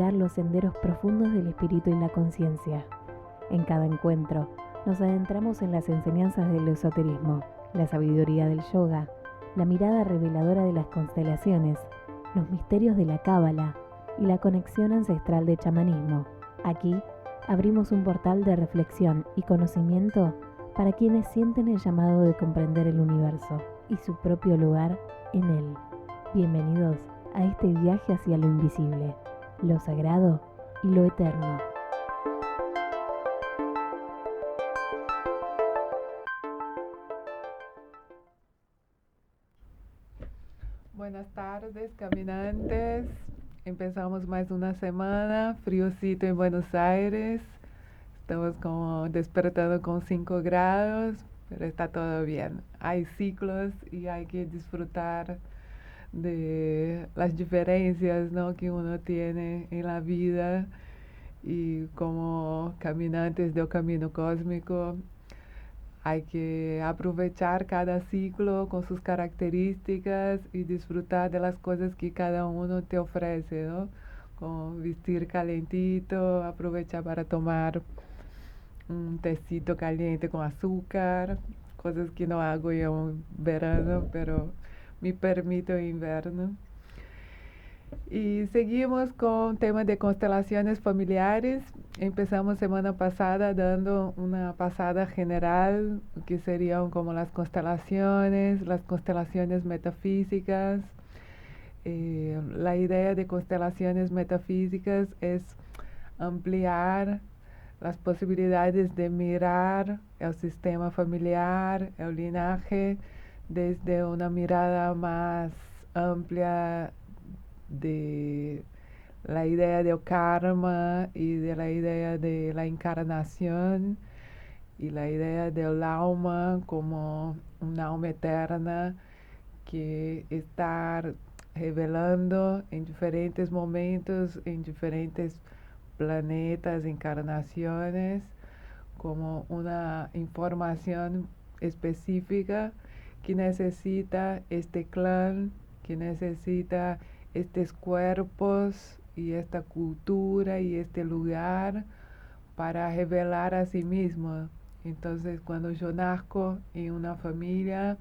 explorar los senderos profundos del espíritu y la conciencia. En cada encuentro, nos adentramos en las enseñanzas del esoterismo, la sabiduría del yoga, la mirada reveladora de las constelaciones, los misterios de la cábala y la conexión ancestral de chamanismo. Aquí, abrimos un portal de reflexión y conocimiento para quienes sienten el llamado de comprender el universo y su propio lugar en él. Bienvenidos a este viaje hacia lo invisible, lo sagrado y lo eterno. Buenas tardes, caminantes. Empezamos más una semana, friocito en Buenos Aires. Estamos como despertando con 5 grados, pero está todo bien. Hay ciclos y hay que disfrutar de las diferencias, ¿no?, que uno tiene en la vida, y como caminantes del camino cósmico hay que aprovechar cada ciclo con sus características y disfrutar de las cosas que cada uno te ofrece, ¿no? Como vestir calentito, aprovechar para tomar un tecito caliente con azúcar, cosas que no hago yo en verano, pero me permito en invierno. Y seguimos con temas de constelaciones familiares. Empezamos semana pasada dando una pasada general, que serían como las constelaciones metafísicas. La idea de constelaciones metafísicas es ampliar las posibilidades de mirar el sistema familiar, el linaje, desde una mirada más amplia de la idea del karma y de la idea de la encarnación y la idea del alma como un alma eterna que está revelando en diferentes momentos, en diferentes planetas, encarnaciones, como una información específica que necesita este clan, que necesita estos cuerpos y esta cultura y este lugar para revelar a sí mismo. Entonces, cuando yo nazco en una familia,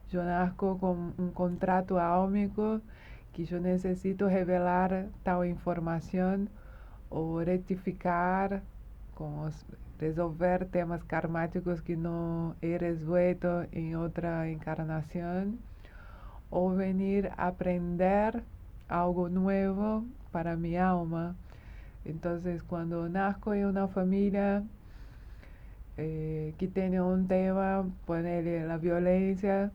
yo nazco con un contrato álmico que yo necesito revelar tal información o rectificar, como resolver temas karmáticos que no he resuelto en otra encarnación, o venir a aprender algo nuevo para mi alma. Entonces, cuando nazco en una familia que tiene un tema, ponerle la violencia,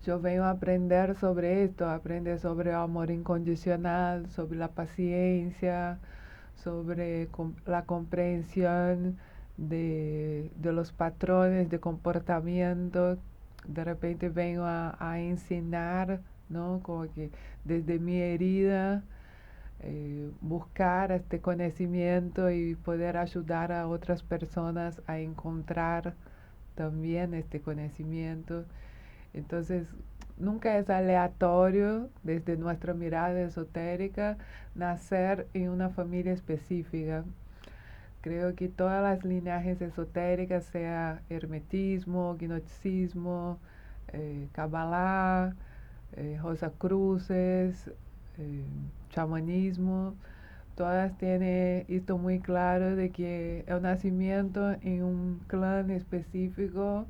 yo vengo a aprender sobre esto, aprender sobre el amor incondicional, sobre la paciencia, sobre la comprensión de los patrones de comportamiento. De repente vengo a enseñar, ¿no?, como que desde mi herida, buscar este conocimiento y poder ayudar a otras personas a encontrar también este conocimiento. Entonces, nunca es aleatorio, desde nuestra mirada esotérica, nacer en una familia específica. Creo que todas las linajes esotéricas, sea hermetismo, gnosticismo, Kabbalah, Rosacruces, chamanismo, todas tienen esto muy claro de que el nacimiento en un clan específico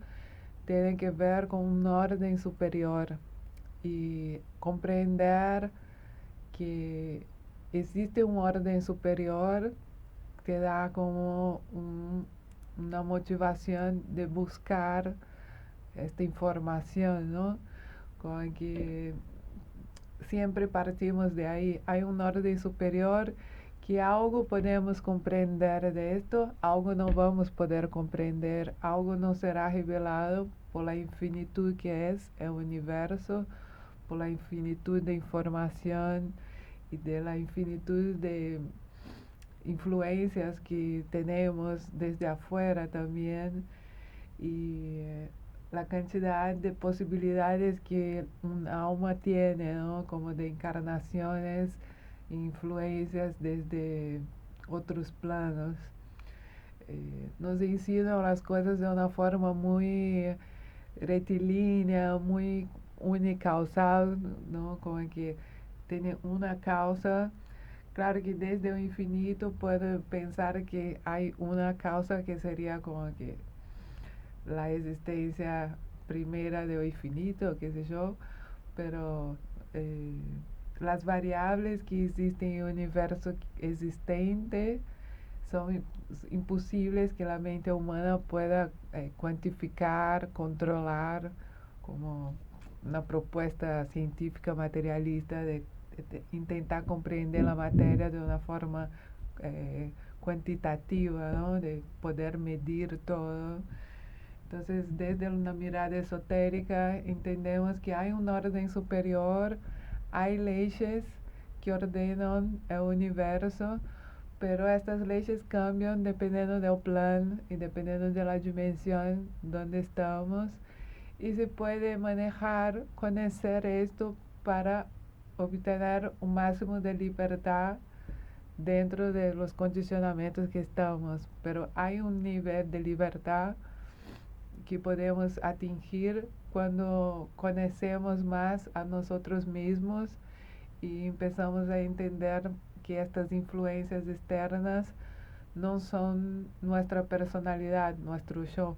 tiene que ver con un orden superior y comprender que existe un orden superior que da como una motivación de buscar esta información, ¿no? Con que siempre partimos de ahí. Hay un orden superior que algo podemos comprender de esto, algo no vamos a poder comprender, algo no será revelado por la infinitud que es el universo, por la infinitud de información y de la infinitud de influencias que tenemos desde afuera también, y la cantidad de posibilidades que un alma tiene, ¿no?, como de encarnaciones influencias desde otros planos. Nos enseñan las cosas de una forma muy rectilínea, muy unicausal, ¿no? Como que tiene una causa. Claro que desde el infinito puedo pensar que hay una causa que sería como que la existencia primera de lo infinito, qué sé yo, pero eh, las variables que existen en el universo existente son imposibles que la mente humana pueda cuantificar, controlar, como una propuesta científica materialista de intentar comprender la materia de una forma cuantitativa, ¿no? De poder medir todo. Entonces, desde una mirada esotérica, entendemos que hay un orden superior, hay leyes que ordenan el universo, pero estas leyes cambian dependiendo del plan y dependiendo de la dimensión donde estamos. Y se puede manejar, conocer esto para obtener un máximo de libertad dentro de los condicionamientos que estamos. Pero hay un nivel de libertad que podemos atingir cuando conocemos más a nosotros mismos y empezamos a entender que estas influencias externas no son nuestra personalidad, nuestro yo.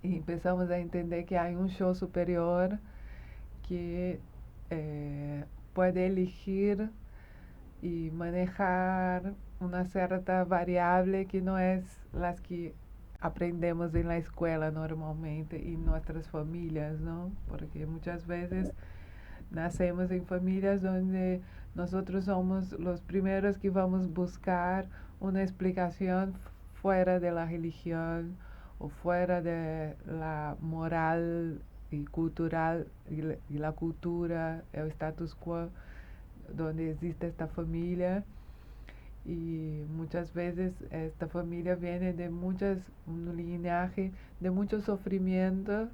Y empezamos a entender que hay un yo superior que puede elegir y manejar una cierta variable que no es las que aprendemos en la escuela normalmente y en nuestras familias, ¿no? Porque muchas veces nacemos en familias donde nosotros somos los primeros que vamos a buscar una explicación fuera de la religión o fuera de la moral y cultural y la cultura, el status quo donde existe esta familia. Y muchas veces esta familia viene de un linaje de mucho sufrimiento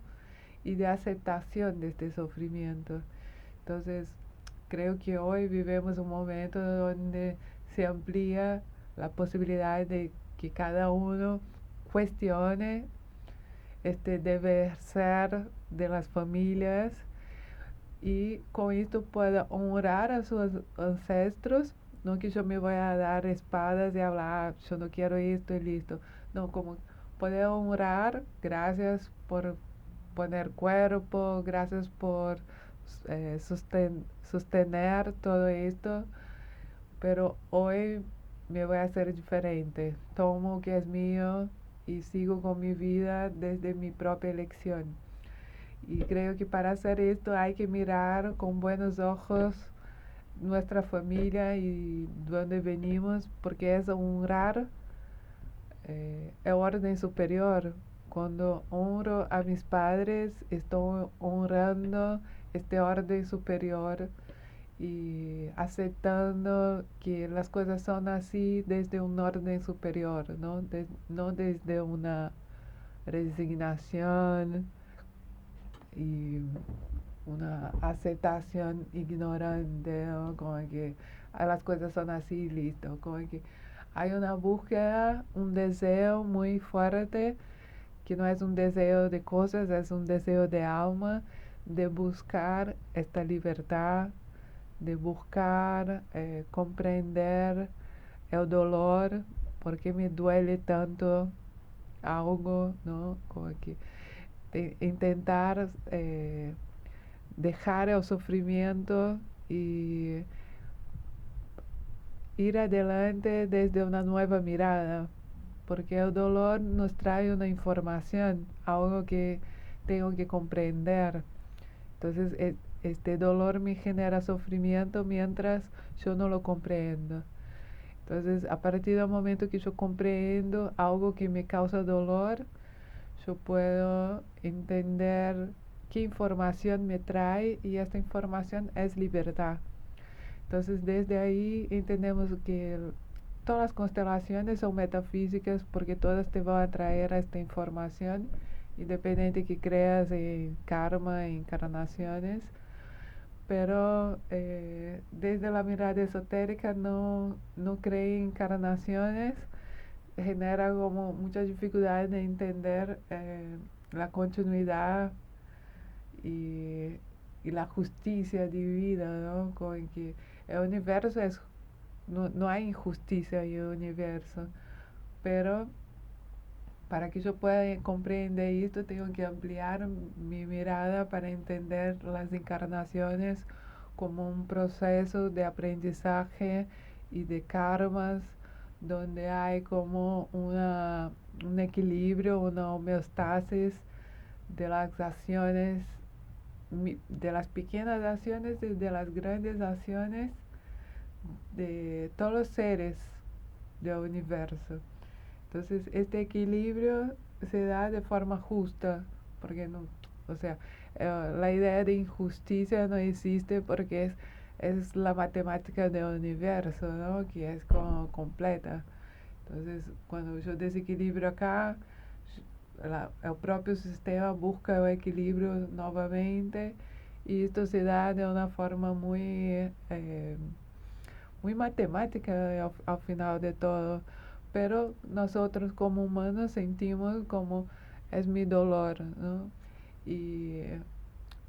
y de aceptación de este sufrimiento. Entonces, creo que hoy vivimos un momento donde se amplía la posibilidad de que cada uno cuestione este deber ser de las familias y con esto pueda honrar a sus ancestros. No que yo me voy a dar espadas y hablar, yo no quiero esto y listo. No, como poder honrar, gracias por poner cuerpo, gracias por sostener todo esto, pero hoy me voy a hacer diferente. Tomo lo que es mío y sigo con mi vida desde mi propia elección. Y creo que para hacer esto hay que mirar con buenos ojos nuestra familia y de dónde venimos, porque es honrar el orden superior. Cuando honro a mis padres, estoy honrando este orden superior y aceptando que las cosas son así desde un orden superior, ¿no? No desde una resignación y una aceptación ignorante, ¿no? Como que las cosas son así, listo. Como que hay una búsqueda, un deseo muy fuerte, que no es un deseo de cosas, es un deseo de alma, de buscar esta libertad, de buscar comprender el dolor, por qué me duele tanto algo, ¿no? Como que intentar dejar el sufrimiento y ir adelante desde una nueva mirada, porque el dolor nos trae una información, algo que tengo que comprender. Entonces, este dolor me genera sufrimiento mientras yo no lo comprendo. Entonces, a partir del momento que yo comprendo algo que me causa dolor, yo puedo entender qué información me trae y esta información es libertad. Entonces, desde ahí entendemos que todas las constelaciones son metafísicas porque todas te van a traer esta información, independiente que creas en karma, en encarnaciones, pero desde la mirada esotérica no cree en encarnaciones, genera como mucha dificultad de entender la continuidad y, y la justicia divina, ¿no? Con que el universo es, no hay injusticia en el universo, pero para que yo pueda comprender esto, tengo que ampliar mi mirada para entender las encarnaciones como un proceso de aprendizaje y de karmas, donde hay como un equilibrio, una homeostasis de las acciones, de las pequeñas acciones y de las grandes acciones de todos los seres del universo. Entonces, este equilibrio se da de forma justa, porque no, o sea, la idea de injusticia no existe porque es la matemática del universo, ¿no? Que es como completa. Entonces, cuando yo desequilibro acá, el propio sistema busca el equilibrio nuevamente y esto se da de una forma muy matemática al final de todo. Pero nosotros como humanos sentimos como es mi dolor, ¿no? Y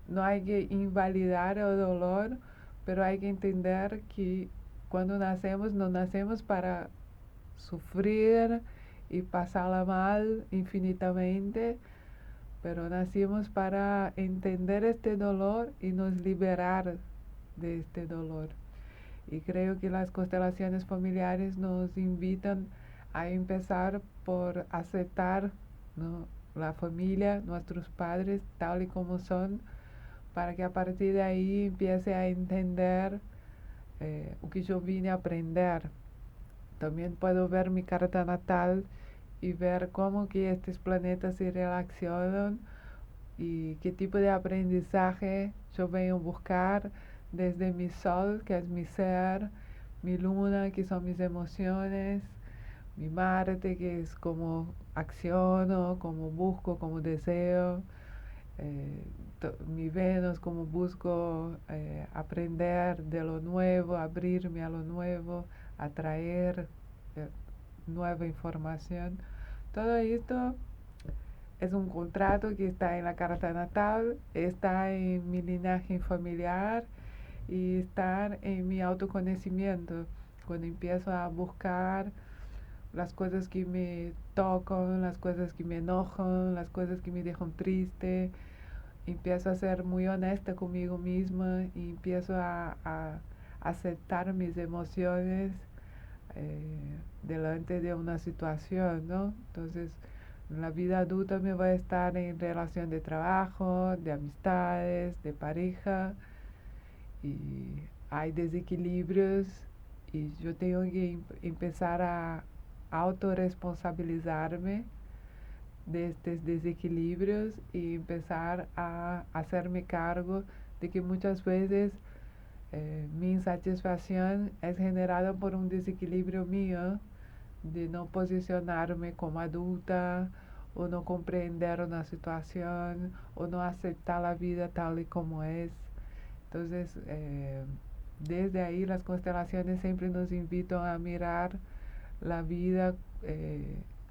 no hay que invalidar el dolor, pero hay que entender que cuando nacemos, no nacemos para sufrir y pasarla mal infinitamente, pero nacimos para entender este dolor y nos liberar de este dolor. Y creo que las constelaciones familiares nos invitan a empezar por aceptar, ¿no?, la familia, nuestros padres, tal y como son, para que a partir de ahí empiece a entender o que yo vine a aprender. También puedo ver mi carta natal y ver cómo que estos planetas se relacionan y qué tipo de aprendizaje yo vengo a buscar desde mi sol, que es mi ser, mi luna, que son mis emociones, mi Marte, que es como acciono, como busco, como deseo, eh, mi Venus, como busco aprender de lo nuevo, abrirme a lo nuevo, atraer eh, nueva información. Todo esto es un contrato que está en la carta natal, está en mi linaje familiar y está en mi autoconocimiento. Cuando empiezo a buscar las cosas que me tocan, las cosas que me enojan, las cosas que me dejan triste, empiezo a ser muy honesta conmigo misma y empiezo a aceptar mis emociones delante de una situación, ¿no? Entonces, en la vida adulta me voy a estar en relación de trabajo, de amistades, de pareja, y hay desequilibrios y yo tengo que empezar a autorresponsabilizarme de estos desequilibrios y empezar a hacerme cargo de que muchas veces mi insatisfacción es generada por un desequilibrio mío de no posicionarme como adulta o no comprender una situación o no aceptar la vida tal y como es. Entonces, desde ahí las constelaciones siempre nos invitan a mirar la vida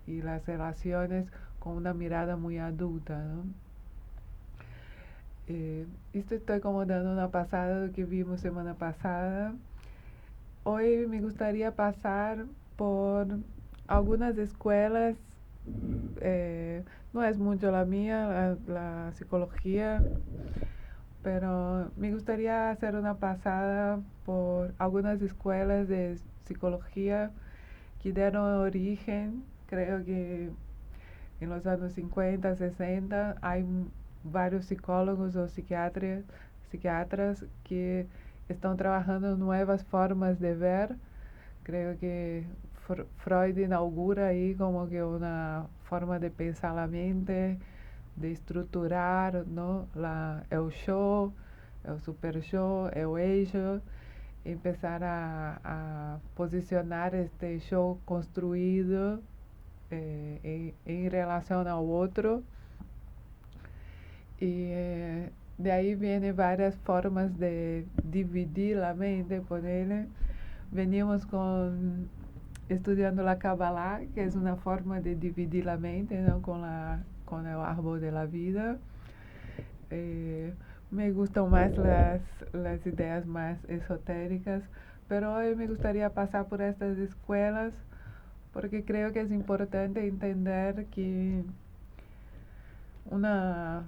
y las relaciones con una mirada muy adulta, ¿no? Esto estoy como dando una pasada de lo que vimos semana pasada. Hoy me gustaría pasar por algunas escuelas, no es mucho la mía, la psicología, pero me gustaría hacer una pasada por algunas escuelas de psicología que dieron origen, creo que en los años 50, 60, hay varios psicólogos o psiquiatras que están trabajando nuevas formas de ver. Creo que Freud inaugura ahí como que una forma de pensar la mente, de estructurar, ¿no?, el show, el super show, el eixo, empezar a posicionar este show construido en relación al otro. Y de ahí vienen varias formas de dividir la mente, ponerle. Venimos estudiando la Kabbalah, que es una forma de dividir la mente, ¿no? Con el árbol de la vida. Me gustan más las ideas más esotéricas, pero hoy me gustaría pasar por estas escuelas porque creo que es importante entender que una,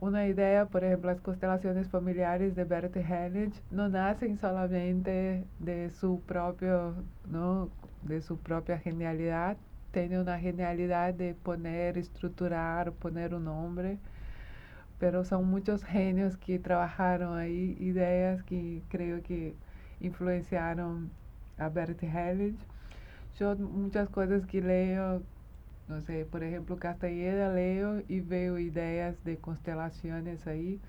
una idea, por ejemplo, las constelaciones familiares de Bert Hellinger no nacen solamente de su propio, ¿no? De su propia genialidad. Tiene una genialidad de poner, estructurar, poner un nombre, pero son muchos genios que trabajaron ahí, ideas que creo que influenciaron a Bert Hellinger. Yo muchas cosas que leo, no sé, por ejemplo, Castaneda leo y veo ideas de constelaciones ahí,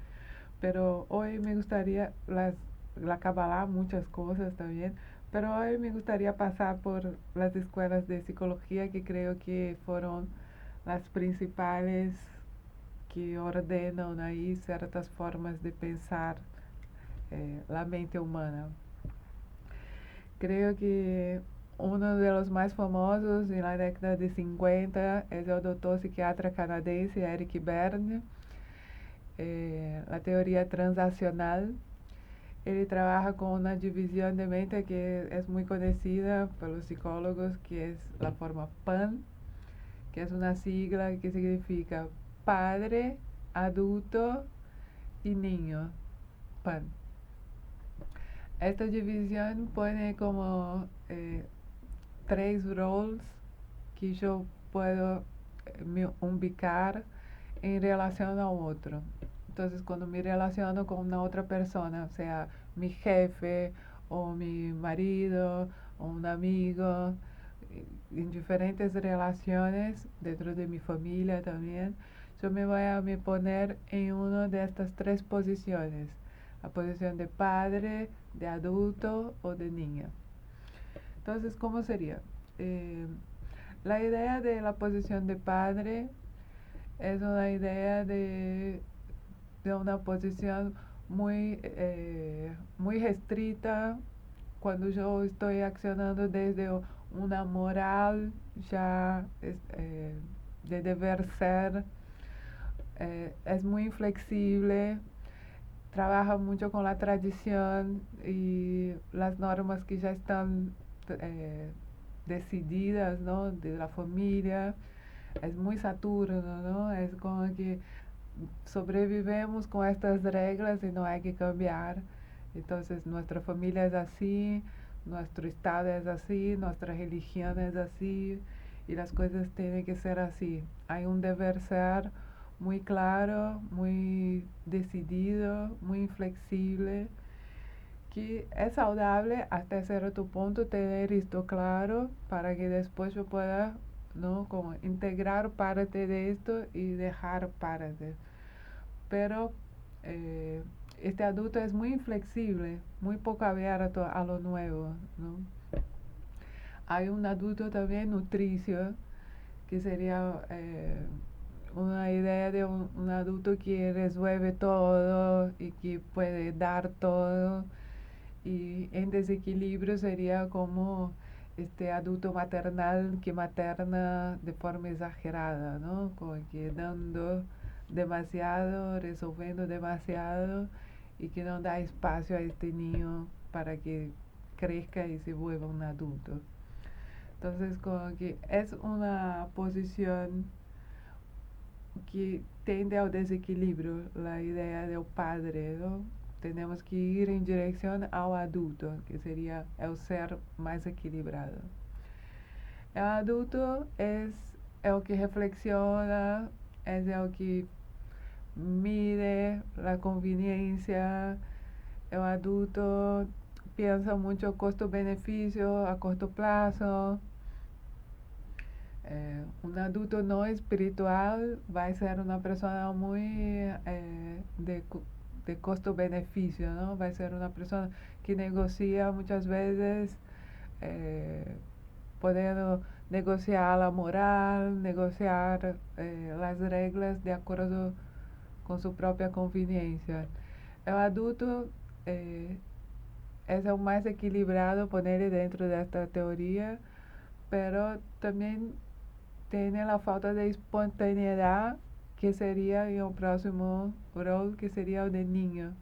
pero hoy me gustaría, la Kabbalah, muchas cosas también, pero hoy me gustaría pasar por las escuelas de psicología que creo que fueron las principales que ordenan ahí ciertas formas de pensar la mente humana. Creo que uno de los más famosos en la década de 50 es el doctor psiquiatra canadense Eric Berne, la teoría transacional. Ele trabaja con una división de mente que es muy conocida por los psicólogos, que es la forma PAN, que es una sigla que significa padre, adulto y niño. PAN. Esta división pone como tres roles que yo puedo me ubicar en relación a otro. Entonces, cuando me relaciono con una otra persona, o sea, mi jefe o mi marido o un amigo, en diferentes relaciones, dentro de mi familia también, yo me voy a me poner en una de estas tres posiciones. La posición de padre, de adulto o de niña. Entonces, ¿cómo sería? La idea de la posición de padre es una idea de una posición muy restrita cuando yo estoy accionando desde una moral ya de deber ser. Es muy inflexible, trabaja mucho con la tradición y las normas que ya están decididas, ¿no? De la familia. Es muy Saturno, ¿no? Es como que sobrevivimos con estas reglas y no hay que cambiar. Entonces nuestra familia es así, nuestro estado es así, nuestra religión es así y las cosas tienen que ser así. Hay un deber ser muy claro, muy decidido, muy inflexible, que es saludable hasta cierto punto tener esto claro para que después yo pueda, ¿no? Como integrar parte de esto y dejar parte. Pero este adulto es muy inflexible, muy poco abierto a lo nuevo, ¿no? Hay un adulto también nutricio, que sería una idea de un adulto que resuelve todo y que puede dar todo. Y en desequilibrio sería como este adulto maternal que materna de forma exagerada, ¿no? Como que dando demasiado, resolviendo demasiado y que no da espacio a este niño para que crezca y se vuelva un adulto. Entonces, como que es una posición que tiende al desequilibrio, la idea del padre, ¿no? Tenemos que ir en dirección al adulto, que sería el ser más equilibrado. El adulto es el que reflexiona, es el que mide la conveniencia. El adulto piensa mucho costo-beneficio a corto plazo. Un adulto no espiritual va a ser una persona muy de costo-beneficio, ¿no? Va a ser una persona que negocia muchas veces, pudiendo negociar la moral, negociar las reglas de acuerdo con su propia conveniencia. El adulto es el más equilibrado, ponerle dentro de esta teoría, pero también tiene la falta de espontaneidad, que sería en el próximo rol, que sería el de niño.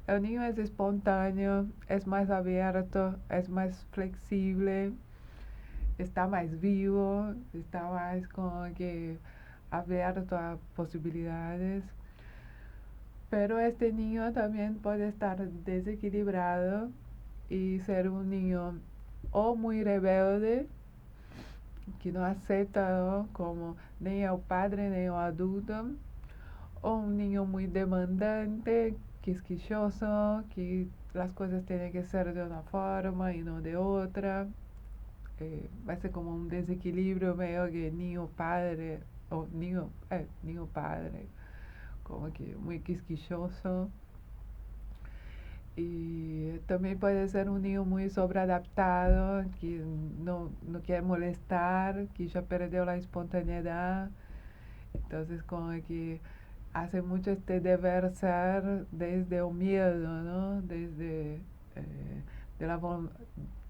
El niño es espontáneo, es más abierto, es más flexible, está más vivo, está más como que abierto a posibilidades. Pero este niño también puede estar desequilibrado y ser un niño o muy rebelde, que no acepta, ¿no?, como ni el padre ni el adulto, o un niño muy demandante, quisquilloso, que las cosas tienen que ser de una forma y no de otra. Va a ser como un desequilibrio medio que niño padre, o niño padre, como que muy quisquilloso. Y también puede ser un niño muy sobreadaptado, que no quiere molestar, que ya perdió la espontaneidad. Entonces como que hace mucho este deber ser desde el miedo, ¿no? Desde de la,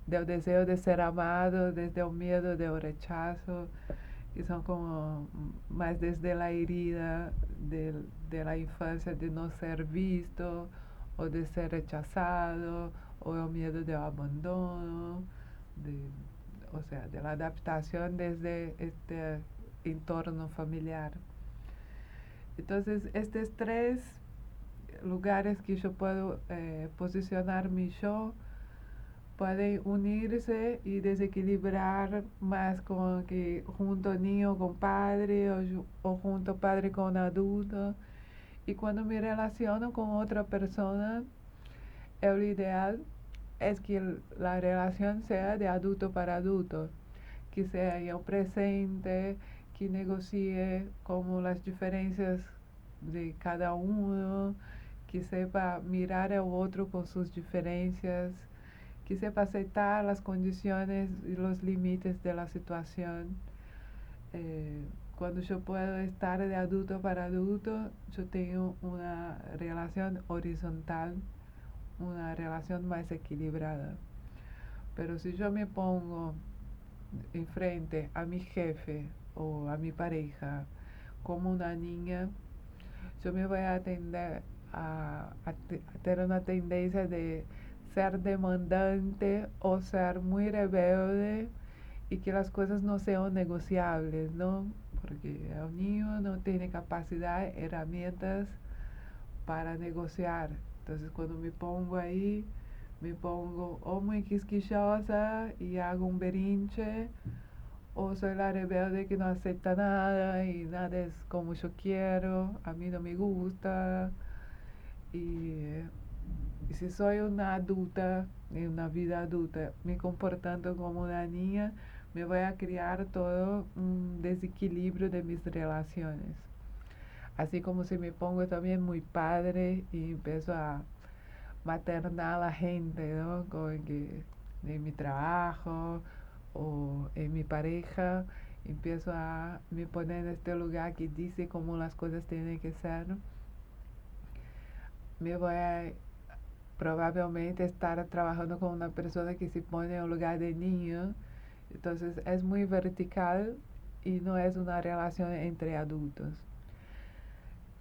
del deseo de ser amado, desde el miedo del rechazo, que son como más desde la herida de la infancia, de no ser visto o de ser rechazado, o el miedo del abandono, o sea, de la adaptación desde este entorno familiar. Entonces, estos tres lugares que yo puedo posicionar mi yo pueden unirse y desequilibrar más, como que junto niño con padre, o junto padre con adulto. Y cuando me relaciono con otra persona, el ideal es que la relación sea de adulto para adulto, que sea en el presente, que negocie como las diferencias de cada uno, que sepa mirar al otro con sus diferencias, que sepa aceptar las condiciones y los límites de la situación. Cuando yo puedo estar de adulto para adulto, yo tengo una relación horizontal, una relación más equilibrada. Pero si yo me pongo enfrente a mi jefe o a mi pareja como una niña, yo me voy a tender a tener una tendencia de ser demandante o ser muy rebelde, y que las cosas no sean negociables, ¿no? Porque el niño no tiene capacidad, herramientas para negociar. Entonces cuando me pongo ahí, me pongo o muy quisquillosa y hago un berrinche, o soy la rebelde que no acepta nada y nada es como yo quiero, a mí no me gusta. Y si soy una adulta, en una vida adulta, me comportando como una niña, me voy a crear todo un desequilibrio de mis relaciones. Así como si me pongo también muy padre y empiezo a maternar a la gente, ¿no? Como que en mi trabajo o en mi pareja, empiezo a me poner en este lugar que dice cómo las cosas tienen que ser. Me voy a probablemente estar trabajando con una persona que se pone en un lugar de niño. Entonces es muy vertical y no es una relación entre adultos.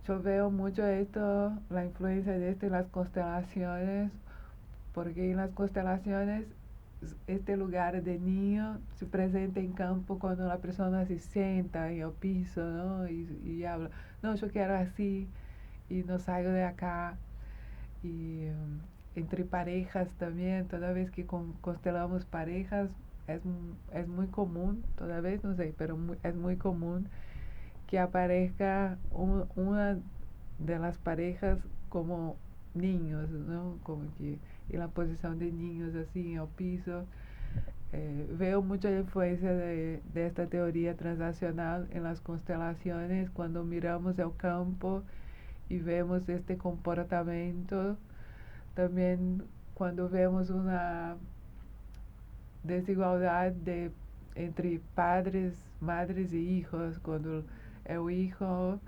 Yo veo mucho esto, la influencia de esto en las constelaciones, porque en las constelaciones este lugar de niño se presenta en campo cuando la persona se sienta en el piso, ¿no? Y habla, no, yo quiero así y no salgo de acá. Y entre parejas también, toda vez que constelamos parejas, es muy común, toda vez no sé, pero es muy común que aparezca una de las parejas como niños, ¿no? Como que en la posición de niños así en el piso. Veo mucha influencia de esta teoría transaccional en las constelaciones cuando miramos el campo y vemos este comportamiento. También cuando vemos una desigualdad entre padres, madres y hijos, cuando el hijo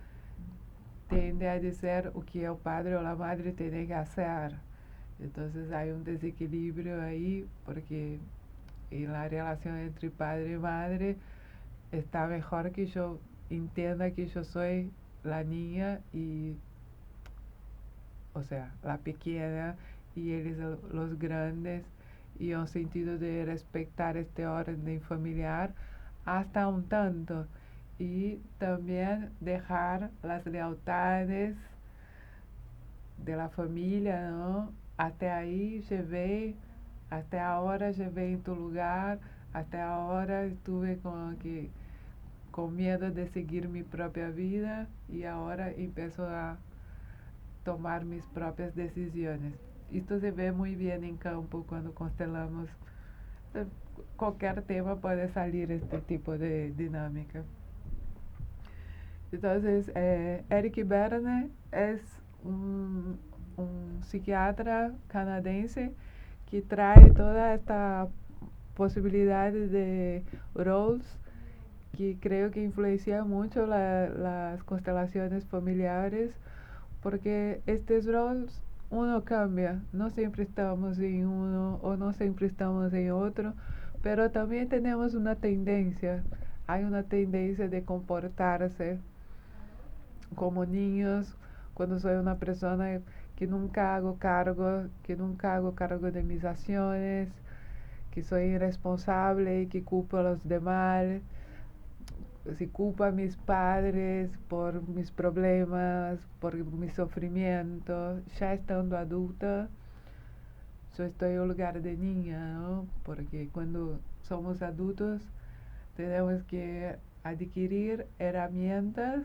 tiende a decir o que el padre o la madre tiene que hacer. Entonces hay un desequilibrio ahí porque en la relación entre padre y madre está mejor que yo entienda que yo soy la niña y, o sea, la pequeña y ellos los grandes, y un sentido de respetar este orden familiar hasta un tanto, y también dejar las lealtades de la familia, ¿no? Hasta ahí llevé, hasta ahora llevé en tu lugar, hasta ahora estuve con miedo de seguir mi propia vida y ahora empiezo a tomar mis propias decisiones. Esto se ve muy bien en campo cuando constelamos. Cualquier tema puede salir este tipo de dinámica. Entonces, Eric Berne es un psiquiatra canadiense que trae toda esta posibilidad de roles que creo que influencia mucho las constelaciones familiares, porque estos roles uno cambia, no siempre estamos en uno o no siempre estamos en otro, pero también tenemos una tendencia, hay una tendencia de comportarse como niños, cuando soy una persona que nunca hago cargo de mis acciones, que soy irresponsable y que culpo a los demás, si culpo a mis padres por mis problemas, por mi sufrimiento, ya estando adulta, yo estoy en lugar de niña, ¿no? Porque cuando somos adultos tenemos que adquirir herramientas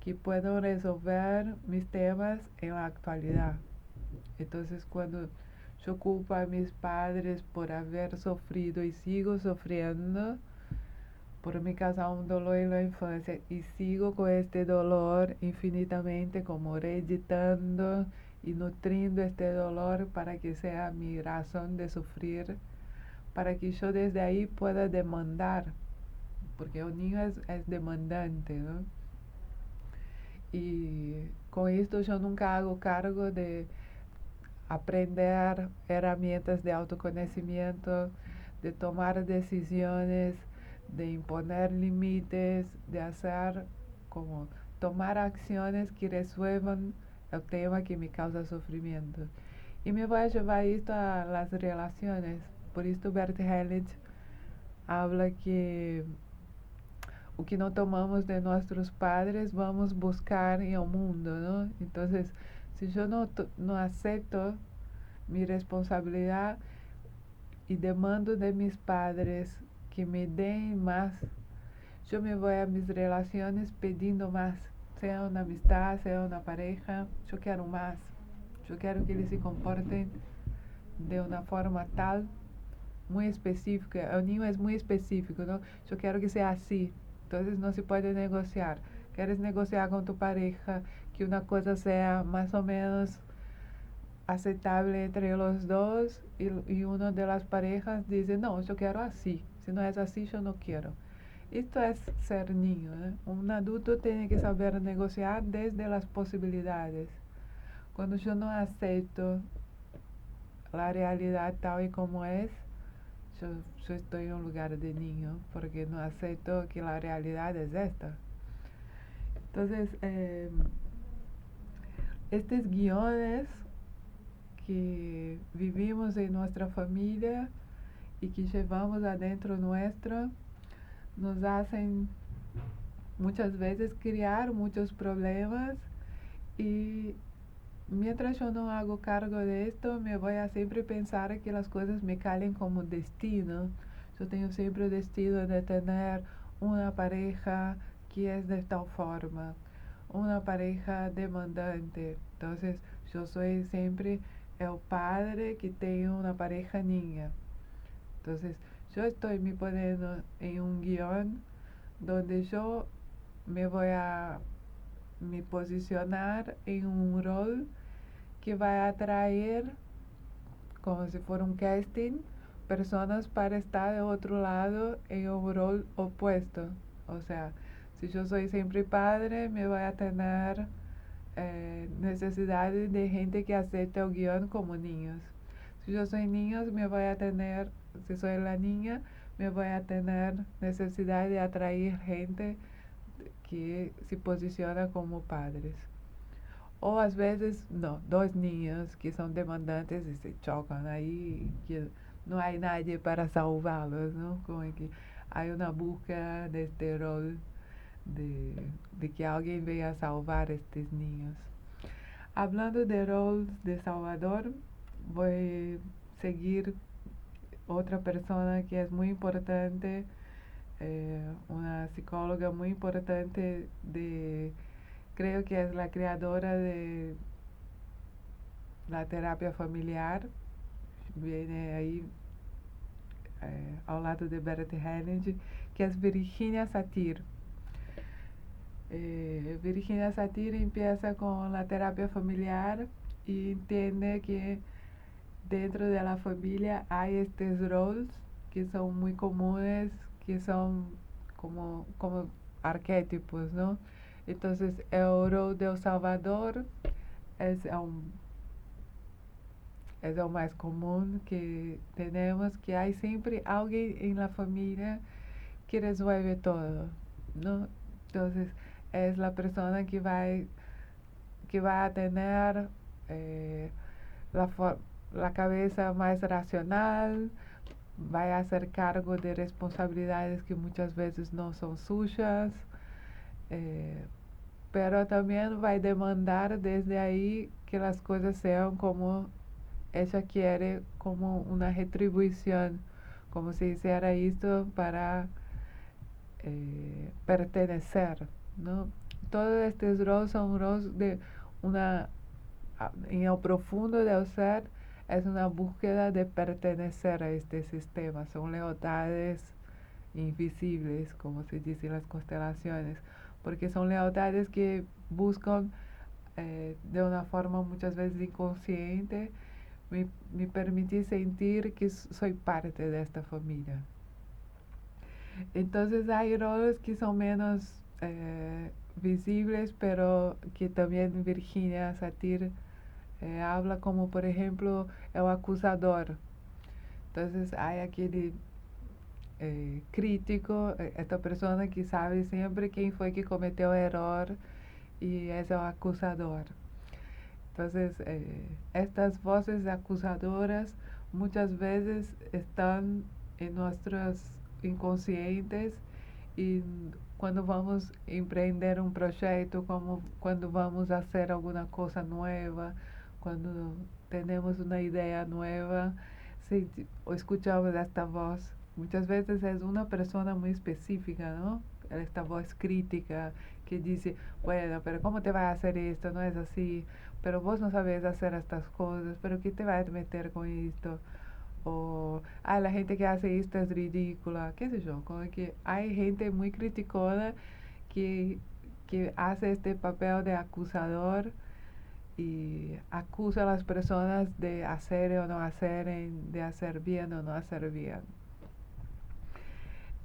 que puedan resolver mis temas en la actualidad. Entonces, cuando yo culpo a mis padres por haber sufrido y sigo sufriendo, por me causar un dolor en la infancia y sigo con este dolor infinitamente, como reeditando y nutriendo este dolor para que sea mi razón de sufrir, para que yo desde ahí pueda demandar, porque el niño es demandante, ¿no? Y con esto yo nunca hago cargo de aprender herramientas de autoconocimiento, de tomar decisiones, de imponer límites, de hacer como tomar acciones que resuelvan el tema que me causa sufrimiento. Y me voy a llevar esto a las relaciones. Por esto Bert Hellinger habla que o que no tomamos de nuestros padres vamos a buscar en el mundo, ¿no? Entonces, si yo no acepto mi responsabilidad y demando de mis padres que me den más, yo me voy a mis relaciones pidiendo más, sea una amistad, sea una pareja, yo quiero más, yo quiero que ellos se comporten de una forma tal, muy específica, el niño es muy específico, ¿no? Yo quiero que sea así, entonces no se puede negociar. Quieres negociar con tu pareja que una cosa sea más o menos aceptable entre los dos y una de las parejas dice, no, yo quiero así, si no es así yo no quiero. Esto es ser niño, ¿eh? Un adulto tiene que saber negociar desde las posibilidades. Cuando yo no acepto la realidad tal y como es, yo estoy en un lugar de niño, porque no acepto que la realidad es esta. Entonces, estos guiones que vivimos en nuestra familia y que llevamos adentro nuestro, nos hacen muchas veces crear muchos problemas, y mientras yo no hago cargo de esto, me voy a siempre pensar que las cosas me calen como destino. Yo tengo siempre el destino de tener una pareja que es de tal forma, una pareja demandante. Entonces, yo soy siempre el padre que tiene una pareja niña. Entonces, yo estoy me poniendo en un guión donde yo me voy a me posicionar en un rol que va a atraer, como si fuera un casting, personas para estar de otro lado en un rol opuesto. O sea, si yo soy siempre padre, me voy a tener necesidades de gente que acepte el guión como niños. Si yo soy niño, me voy a tener, si soy la niña, me voy a tener necesidad de atraer gente que se posiciona como padres. O às vezes, no, dos niños que son demandantes y se chocan ahí, que no hay nadie para salvarlos, ¿no? Como que hay una búsqueda de este rol de que alguien venga a salvar a estos niños. Hablando de rol de salvador, voy a seguir otra persona que es muy importante, una psicóloga muy importante creo que es la creadora de la terapia familiar, viene ahí ao lado de Bert Hellinger, que es Virginia Satir. Virginia Satir empieza con la terapia familiar y entiende que dentro de la familia hay estos roles que son muy comunes, que son como arquetipos, ¿no? Entonces, el rol del salvador es el más común que tenemos, que hay siempre alguien en la familia que resuelve todo, ¿no? Entonces, es la persona que va a tener la, la cabeza más racional, va a hacer cargo de responsabilidades que muchas veces no son suyas, pero también va a demandar desde ahí que las cosas sean como ella quiere, como una retribución, como si hiciera esto para pertenecer, ¿no? Todos estos roles son roles de en el profundo del ser, es una búsqueda de pertenecer a este sistema, son lealtades invisibles, como se dice en las constelaciones, porque son lealtades que buscan de una forma muchas veces inconsciente me permitir sentir que soy parte de esta familia. Entonces hay roles que son menos visibles, pero que también Virginia Satir habla, como por ejemplo el acusador. Entonces hay aquel crítico, esta persona que sabe siempre quién fue que cometió el error y es el acusador. Entonces, estas voces acusadoras muchas veces están en nuestros inconscientes y cuando vamos a emprender un proyecto, como cuando vamos a hacer alguna cosa nueva, cuando tenemos una idea nueva, si escuchamos esta voz, muchas veces es una persona muy específica, ¿no? Esta voz crítica que dice, bueno, pero ¿cómo te vas a hacer esto? No es así, pero vos no sabes hacer estas cosas, pero ¿qué te vas a meter con esto? O, la gente que hace esto es ridícula, qué sé yo, como que hay gente muy criticona que, que hace este papel de acusador y acusa a las personas de hacer o no hacer, de hacer bien o no hacer bien.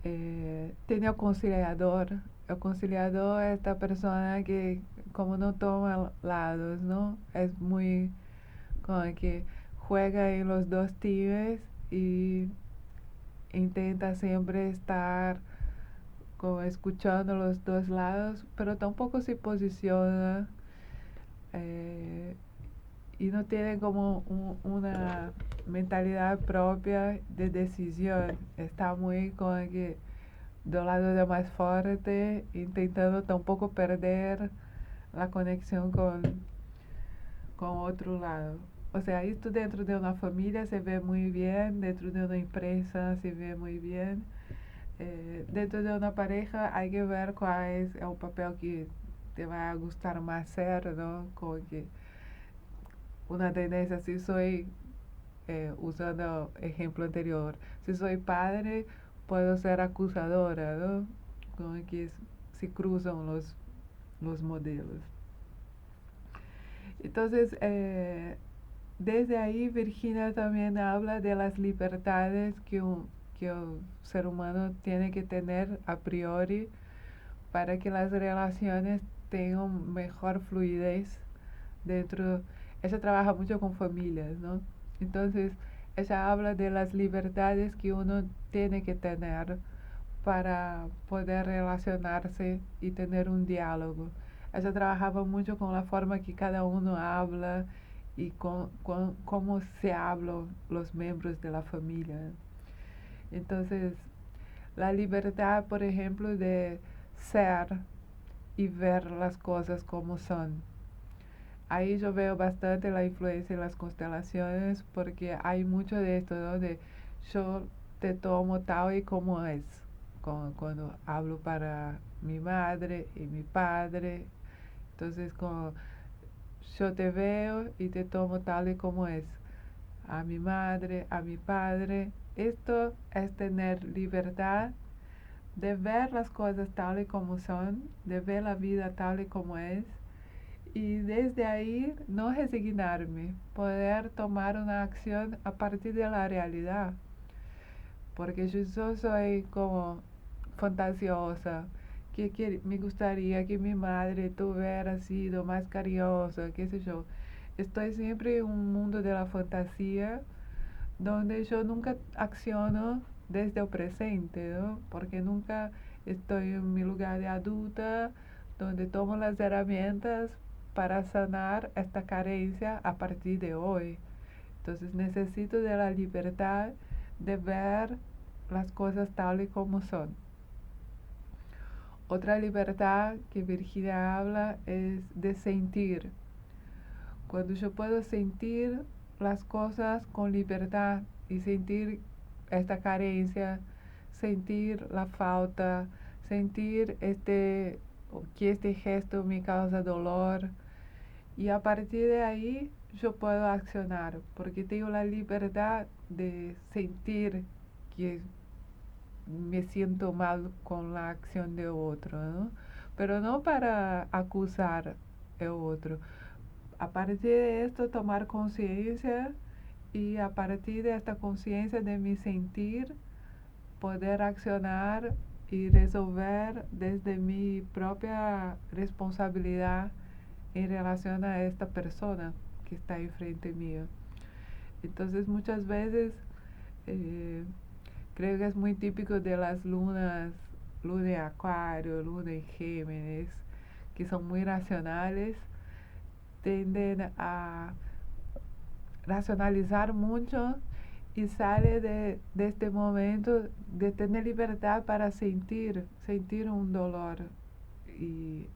Tiene el conciliador. El conciliador es esta persona que como no toma lados, ¿no? Es muy como que juega en los dos times y intenta siempre estar como escuchando los dos lados, pero tampoco se posiciona y no tiene como una mentalidad propia de decisión. Está muy como que del lado de más fuerte, intentando tampoco perder la conexión con otro lado. O sea, esto dentro de una familia se ve muy bien, dentro de una empresa se ve muy bien. Dentro de una pareja hay que ver cuál es el papel que te va a gustar más ser, ¿no? Como que una tendencia, si soy, usando el ejemplo anterior, si soy padre, puedo ser acusadora, ¿no? Como que se cruzan los modelos. Entonces, desde ahí Virginia también habla de las libertades que el ser humano tiene que tener a priori para que las relaciones tenga mejor fluidez dentro. Ella trabaja mucho con familias, ¿no? Entonces, ella habla de las libertades que uno tiene que tener para poder relacionarse y tener un diálogo. Ella trabajaba mucho con la forma que cada uno habla y con cómo se hablan los miembros de la familia. Entonces, la libertad, por ejemplo, de ser y ver las cosas como son. Ahí yo veo bastante la influencia en las constelaciones porque hay mucho de esto, ¿no? De yo te tomo tal y como es. Cuando hablo para mi madre y mi padre, entonces como yo te veo y te tomo tal y como es. A mi madre, a mi padre. Esto es tener libertad de ver las cosas tal y como son, de ver la vida tal y como es, y desde ahí no resignarme, poder tomar una acción a partir de la realidad, porque yo soy como fantasiosa, que me gustaría que mi madre tuviera sido más cariñosa, qué sé yo. Estoy siempre en un mundo de la fantasía donde yo nunca acciono desde el presente, ¿no? Porque nunca estoy en mi lugar de adulta, donde tomo las herramientas para sanar esta carencia a partir de hoy. Entonces necesito de la libertad de ver las cosas tal y como son. Otra libertad que Virginia habla es de sentir. Cuando yo puedo sentir las cosas con libertad y sentir esta carencia, sentir la falta, sentir que este gesto me causa dolor, y a partir de ahí yo puedo accionar porque tengo la libertad de sentir que me siento mal con la acción de otro, ¿no? Pero no para acusar al otro. A partir de esto tomar conciencia, y a partir de esta conciencia de mi sentir poder accionar y resolver desde mi propia responsabilidad en relación a esta persona que está enfrente mío. Entonces muchas veces eh, creo que es muy típico de las lunas, luna en Acuario, luna en Géminis, que son muy racionales, tienden a racionalizar mucho y sale de este momento de tener libertad para sentir un dolor y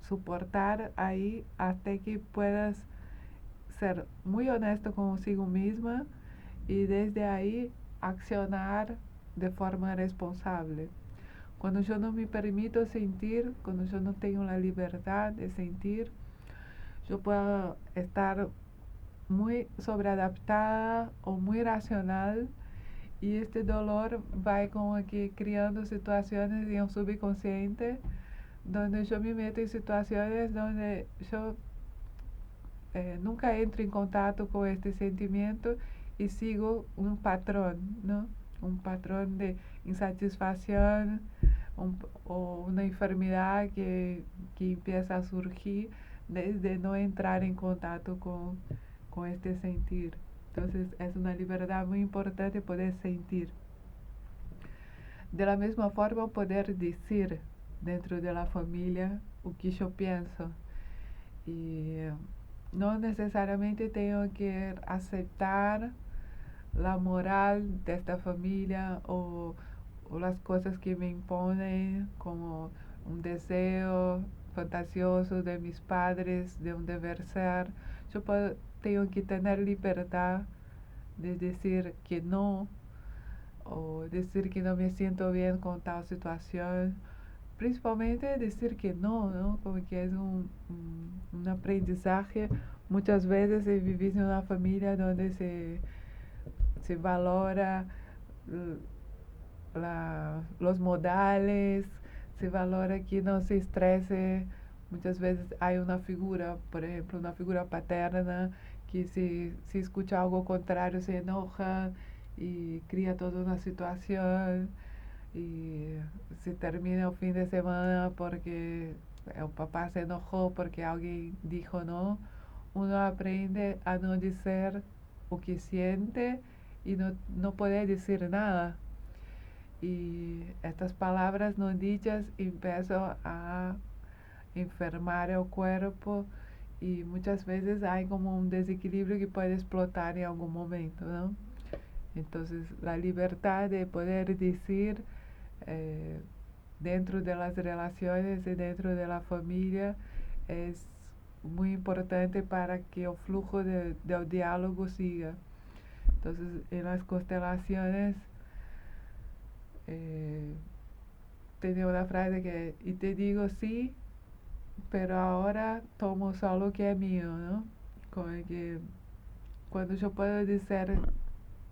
soportar ahí hasta que puedas ser muy honesto consigo misma y desde ahí accionar de forma responsable. Cuando yo no me permito sentir, cuando yo no tengo la libertad de sentir, yo puedo estar muy sobreadaptada o muy racional, y este dolor va como que creando situaciones en un subconsciente donde yo me meto en situaciones donde yo nunca entro en contacto con este sentimiento y sigo un patrón, ¿no? Un patrón de insatisfacción o una enfermedad que empieza a surgir desde no entrar en contacto con este sentir. Entonces es una libertad muy importante poder sentir. De la misma forma, poder decir dentro de la familia o que yo pienso. Y no necesariamente tengo que aceptar la moral de esta familia o las cosas que me imponen, como un deseo fantasioso de mis padres, de un deber ser. Tengo que tener libertad de decir que no, o decir que no me siento bien con tal situación. Principalmente decir que no, ¿no? Como que es un aprendizaje. Muchas veces he vivido en una familia donde se valora los modales, se valora que no se estrese. Muchas veces hay una figura, por ejemplo, una figura paterna, que si escucha algo contrario se enoja y crea toda una situación y se termina el fin de semana porque el papá se enojó porque alguien dijo no, uno aprende a no decir lo que siente y no puede decir nada. Y estas palabras no dichas empiezan a enfermar el cuerpo y muchas veces hay como un desequilibrio que puede explotar en algún momento, ¿no? Entonces la libertad de poder decir eh, dentro de las relaciones y dentro de la familia es muy importante para que el flujo del diálogo siga. Entonces en las constelaciones tenía una frase que, y te digo sí, pero ahora tomo solo lo que es mío, ¿no? Como que cuando yo puedo decir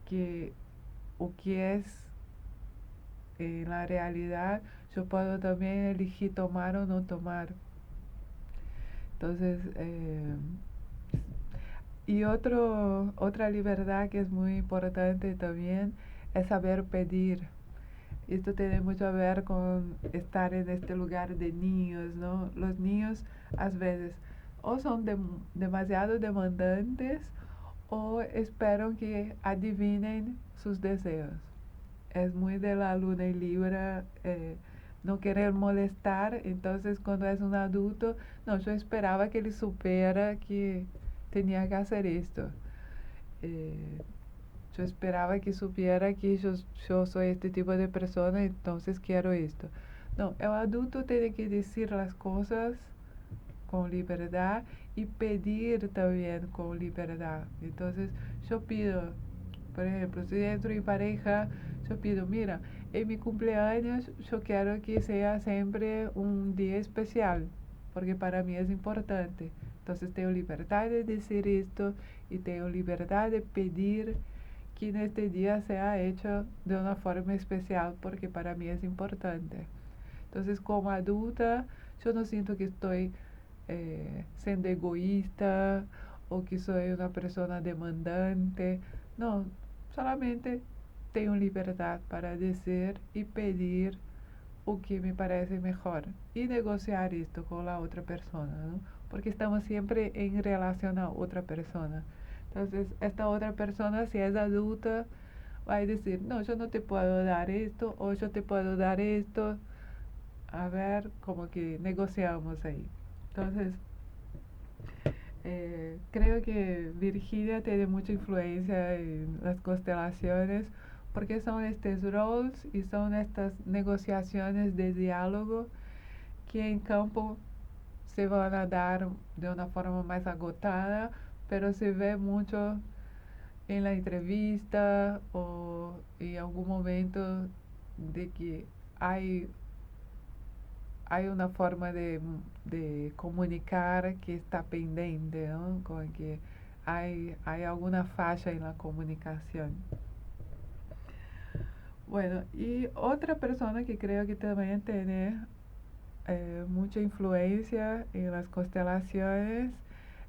que o que es en la realidad, yo puedo también elegir tomar o no tomar. Entonces, y otra libertad que es muy importante también es saber pedir. Esto tiene mucho a ver con estar en este lugar de niños, ¿no? Los niños a veces o son demasiado demandantes o esperan que adivinen sus deseos. Es muy de la luna y Libra no querer molestar, entonces cuando es un adulto, no, yo esperaba que él supiera que tenía que hacer esto. Yo esperaba que supiera que yo soy este tipo de persona, entonces quiero esto. No, el adulto tiene que decir las cosas con libertad y pedir también con libertad. Entonces yo pido, por ejemplo, si entro en pareja, yo pido, mira, en mi cumpleaños yo quiero que sea siempre un día especial, porque para mí es importante. Entonces tengo libertad de decir esto y tengo libertad de pedir que en este día sea hecho de una forma especial, porque para mí es importante. Entonces como adulta, yo no siento que estoy siendo egoísta o que soy una persona demandante. No, solamente tengo libertad para decir y pedir o que me parece mejor y negociar esto con la otra persona, ¿no? Porque estamos siempre en relación a otra persona. Entonces, esta otra persona, si es adulta, va a decir, no, yo no te puedo dar esto o yo te puedo dar esto. A ver, como que negociamos ahí. Entonces, creo que Virginia tiene mucha influencia en las constelaciones porque son estos roles y son estas negociaciones de diálogo que en campo se van a dar de una forma más agotada, pero se ve mucho en la entrevista o en algún momento de que hay una forma de comunicar que está pendiente, ¿no? Como que hay alguna falla en la comunicación. Bueno, y otra persona que creo que también tiene mucha influencia en las constelaciones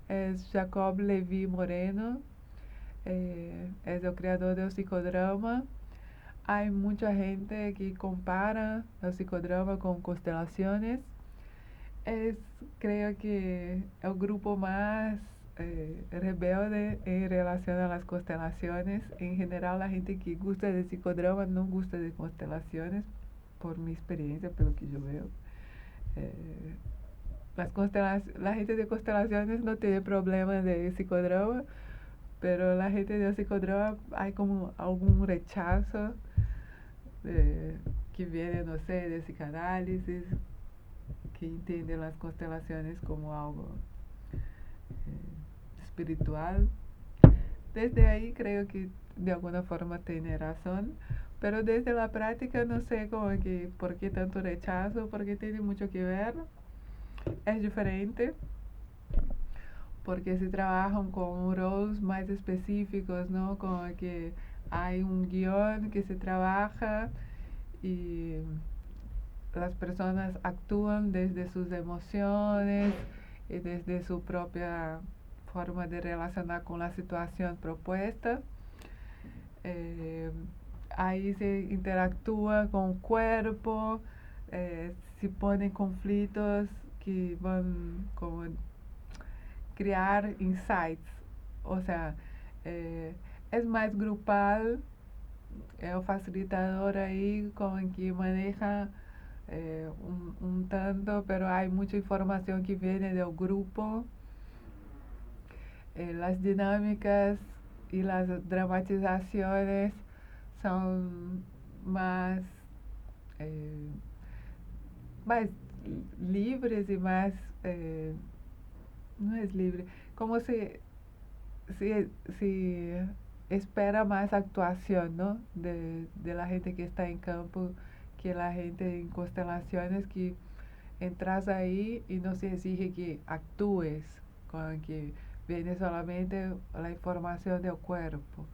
es Jacob Levi Moreno, es el creador del psicodrama. Hay mucha gente que compara el psicodrama con constelaciones. Es, creo que el grupo más rebelde en relación a las constelaciones. En general, la gente que gusta de psicodrama no gusta de constelaciones, por mi experiencia, por lo que yo veo. La gente de constelaciones no tiene problemas de psicodrama, pero la gente de psicodrama hay como algún rechazo que viene, no sé, de psicanálisis, que entienden las constelaciones como algo espiritual. Desde ahí creo que de alguna forma tiene razón, pero desde la práctica no sé como que por qué tanto rechazo, porque tiene mucho que ver, es diferente, porque se trabajan con roles más específicos, ¿no? Como que hay un guión que se trabaja y las personas actúan desde sus emociones y desde su propia forma de relacionar con la situación propuesta. Ahí se interactúa con el cuerpo, se ponen conflictos que van como criar insights, o sea, es más grupal, el facilitador ahí con que maneja un tanto, pero hay mucha información que viene del grupo. Las dinámicas y las dramatizaciones son más, eh, más libres y más, no es libre, como si espera más actuación, ¿no? De la gente que está en campo que la gente en constelaciones, que entras ahí y no se exige que actúes, con que viene solamente la información del cuerpo.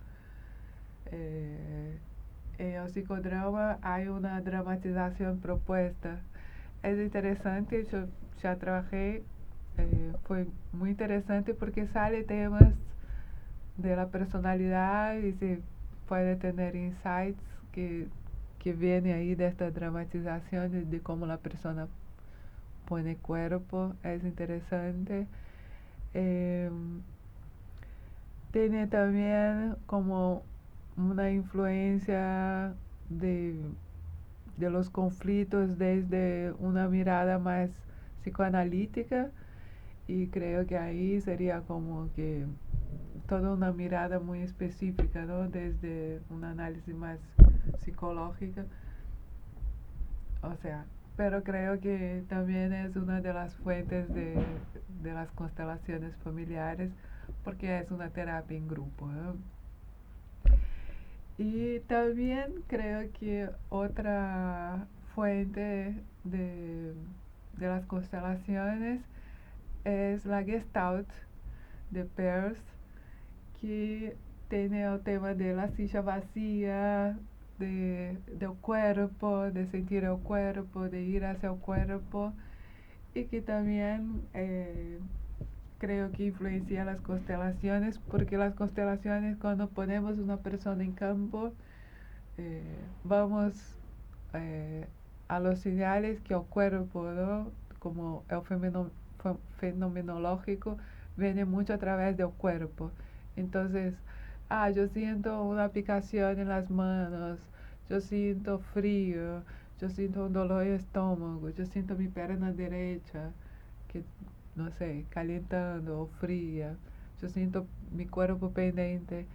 En el psicodrama hay una dramatización propuesta. Es interesante, yo ya trabajé, fue muy interesante porque sale temas de la personalidad y se puede tener insights que viene ahí de esta dramatización de cómo la persona pone cuerpo, es interesante. Tiene también como una influencia de los conflictos desde una mirada más psicoanalítica, y creo que ahí sería como que toda una mirada muy específica, ¿no? Desde un análisis más psicológico, o sea, pero creo que también es una de las fuentes de las constelaciones familiares, porque es una terapia en grupo, ¿no? Y también creo que otra fuente de las constelaciones es la Gestalt de Peirce, que tiene el tema de la silla vacía, del cuerpo, de sentir el cuerpo, de ir hacia el cuerpo, y que también creo que influencia las constelaciones, porque las constelaciones, cuando ponemos una persona en campo, vamos a los señales que el cuerpo, ¿no? Como el fenomenológico, viene mucho a través del cuerpo. Entonces, yo siento una picación en las manos, yo siento frío, yo siento un dolor de estómago, yo siento mi pierna derecha, que no sé, calentando o fría, yo siento mi cuerpo pendiente.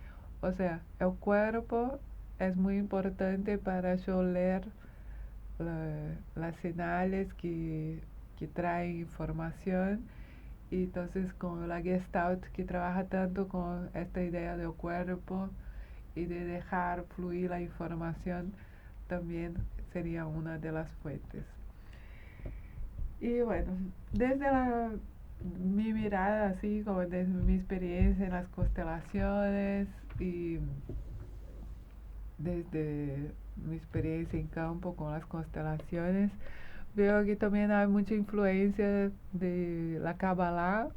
O sea, el cuerpo es muy importante para yo leer las señales que traen información. Y entonces con la Gestalt, que trabaja tanto con esta idea del cuerpo y de dejar fluir la información, también sería una de las fuentes. Y bueno, desde mi mirada, así como desde mi experiencia en las constelaciones y desde mi experiencia en campo con las constelaciones, veo que también hay mucha influencia de la Kabbalah.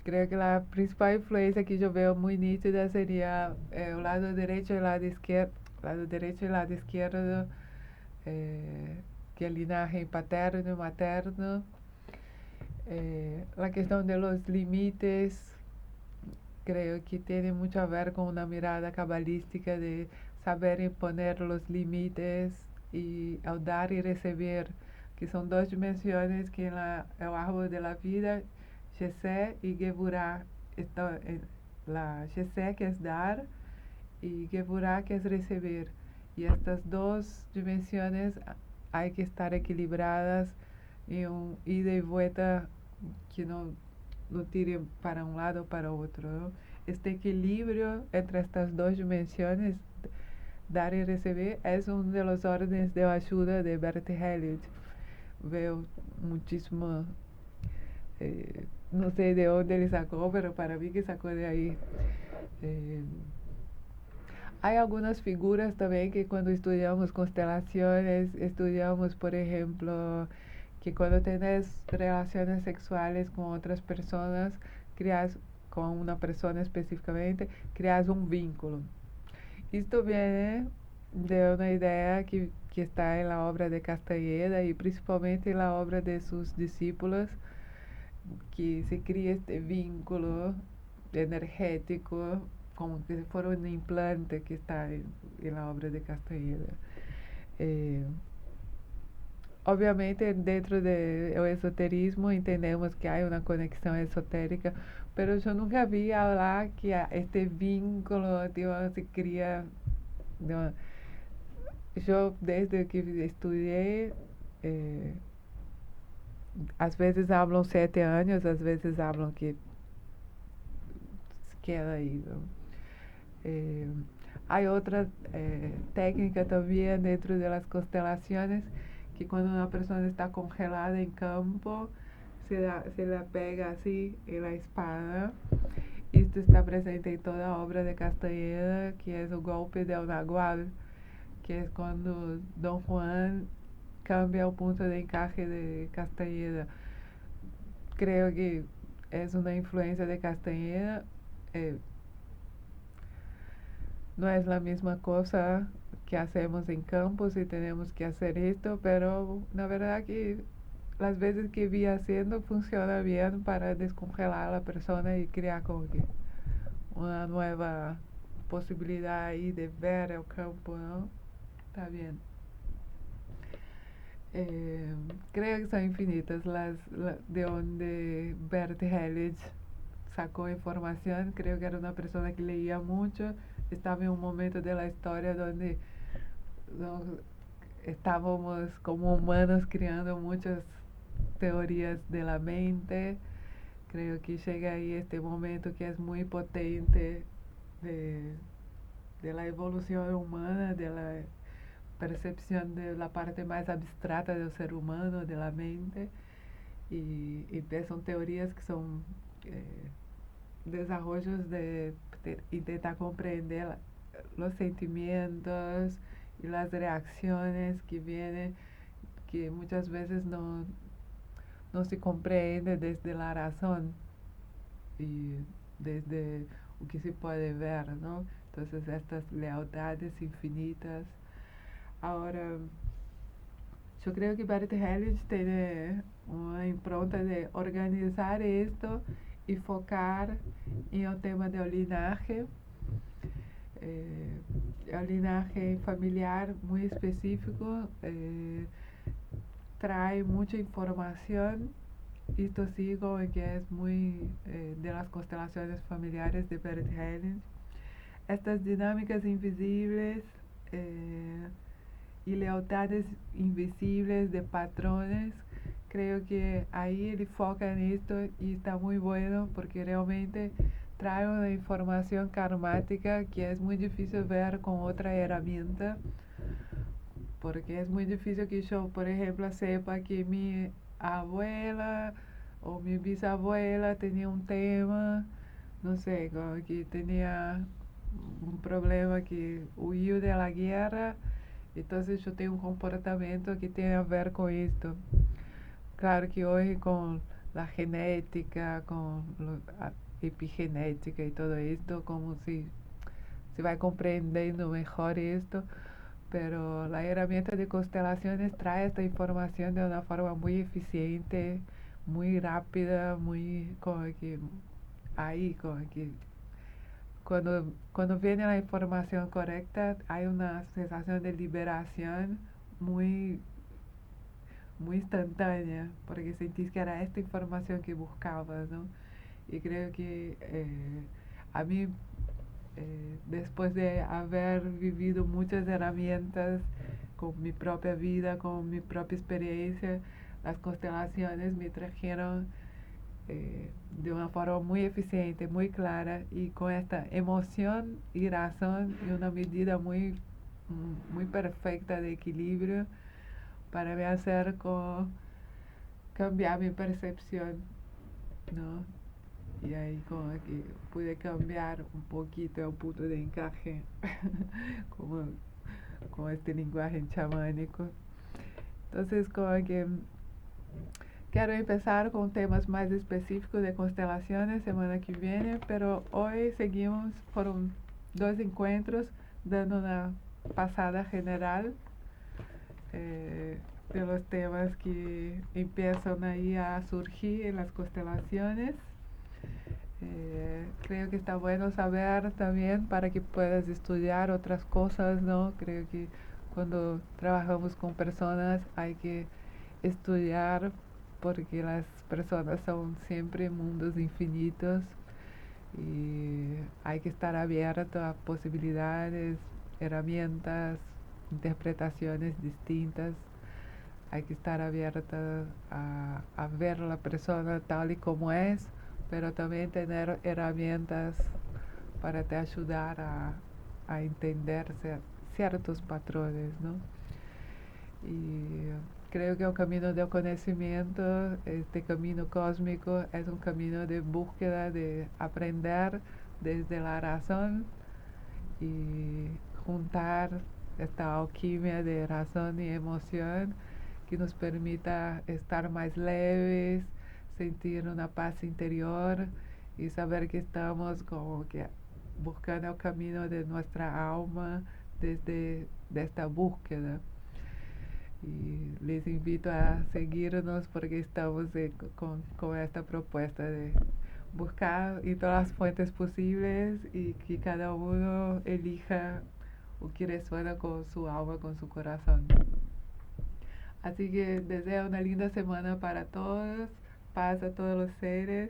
Creo que la principal influencia que yo veo muy nítida sería el lado derecho y el lado izquierdo, que el linaje paterno y materno, la cuestión de los límites. Creo que tiene mucho a ver con una mirada cabalística de saber imponer los límites y el dar y recibir, que son dos dimensiones que en el árbol de la vida, Gesé y Geburá, la Gesé, que es dar, y Geburá, que es recibir. Y estas dos dimensiones hay que estar equilibradas en un ida y vuelta que no tire para un lado o para otro, ¿no? Este equilibrio entre estas dos dimensiones, dar y recibir, es uno de los órdenes de ayuda de Bert Helliot. Veo muchísimo, no sé de dónde ele sacó, pero para mí que sacó de ahí. Hay algunas figuras también que cuando estudiamos constelaciones, estudiamos, por ejemplo, que cuando tienes relaciones sexuales con otras personas, creas, con una persona específicamente, creas un vínculo. Esto viene de una idea que que está en la obra de Castaneda y principalmente en la obra de sus discípulos, que se cría este vínculo energético como que si fuera un implante que está en la obra de Castaneda. Obviamente dentro del esoterismo entendemos que hay una conexión esotérica, pero yo nunca vi hablar que este vínculo se cría. Yo desde que estudié, às vezes hablan 7 años, às vezes hablan que se queda ahí. Hay otra técnica también dentro de las constelaciones, que cuando una persona está congelada en campo, se la pega así en la espada. Esto está presente en toda obra de Castaneda, que es el golpe del nagual, que es cuando Don Juan cambia el punto de encaje de Castaneda. Creo que es una influencia de Castaneda. No es la misma cosa que hacemos en campos y tenemos que hacer esto, pero la verdad que las veces que vi haciendo funciona bien para descongelar a la persona y crear como que una nueva posibilidad ahí de ver el campo, ¿no? Está bien. Creo que son infinitas de donde Bert Hellinger sacó información. Creo que era una persona que leía mucho. Estaba en un momento de la historia donde estábamos como humanos creando muchas teorías de la mente. Creo que llega ahí este momento que es muy potente de la evolución humana, de la percepción de la parte más abstrata del ser humano, de la mente, y son teorías que son desarrollos de intentar comprender los sentimientos y las reacciones que vienen, que muchas veces no se comprende desde la razón y desde lo que se puede ver, ¿no? Entonces estas lealtades infinitas. Ahora, yo creo que Bert Hellinger tiene una impronta de organizar esto y focar en el tema del linaje. El linaje familiar muy específico, trae mucha información. Esto sí, como que es muy de las constelaciones familiares de Bert Hellinger. Estas dinámicas invisibles y lealtades invisibles de patrones, creo que ahí él foca en esto y está muy bueno porque realmente trae una información karmática que es muy difícil ver con otra herramienta, porque es muy difícil que yo, por ejemplo, sepa que mi abuela o mi bisabuela tenía un tema, no sé, como que tenía un problema que huyó de la guerra. Entonces yo tengo un comportamiento que tiene a ver con esto. Claro que hoy con la genética, con la epigenética y todo esto, como si se va comprendiendo mejor esto, pero la herramienta de constelaciones trae esta información de una forma muy eficiente, muy rápida, muy como que ahí, como que cuando viene la información correcta, hay una sensación de liberación muy, muy instantánea, porque sentís que era esta información que buscabas, ¿no? Y creo que a mí, después de haber vivido muchas herramientas con mi propia vida, con mi propia experiencia, las constelaciones me trajeron de una forma muy eficiente, muy clara y con esta emoción y razón y una medida muy, muy perfecta de equilibrio para me hacer cambiar mi percepción, ¿no? Y ahí como que pude cambiar un poquito el punto de encaje como, con este lenguaje chamánico. Entonces como que quiero empezar con temas más específicos de constelaciones semana que viene, pero hoy seguimos por 2 encuentros dando una pasada general de los temas que empiezan ahí a surgir en las constelaciones. Creo que está bueno saber también para que puedas estudiar otras cosas, ¿no? Creo que cuando trabajamos con personas hay que estudiar porque las personas son siempre mundos infinitos y hay que estar abierto a posibilidades, herramientas, interpretaciones distintas. Hay que estar abierto a ver a la persona tal y como es, pero también tener herramientas para te ayudar a entender ciertos patrones, ¿no? Y creo que el camino del conocimiento, este camino cósmico, es un camino de búsqueda, de aprender desde la razón y juntar esta alquimia de razón y emoción que nos permita estar más leves, sentir una paz interior y saber que estamos como que buscando el camino de nuestra alma desde esta búsqueda. Y les invito a seguirnos porque estamos con esta propuesta de buscar en todas las fuentes posibles y que cada uno elija o que resuena con su alma, con su corazón. Así que deseo una linda semana para todos, paz a todos los seres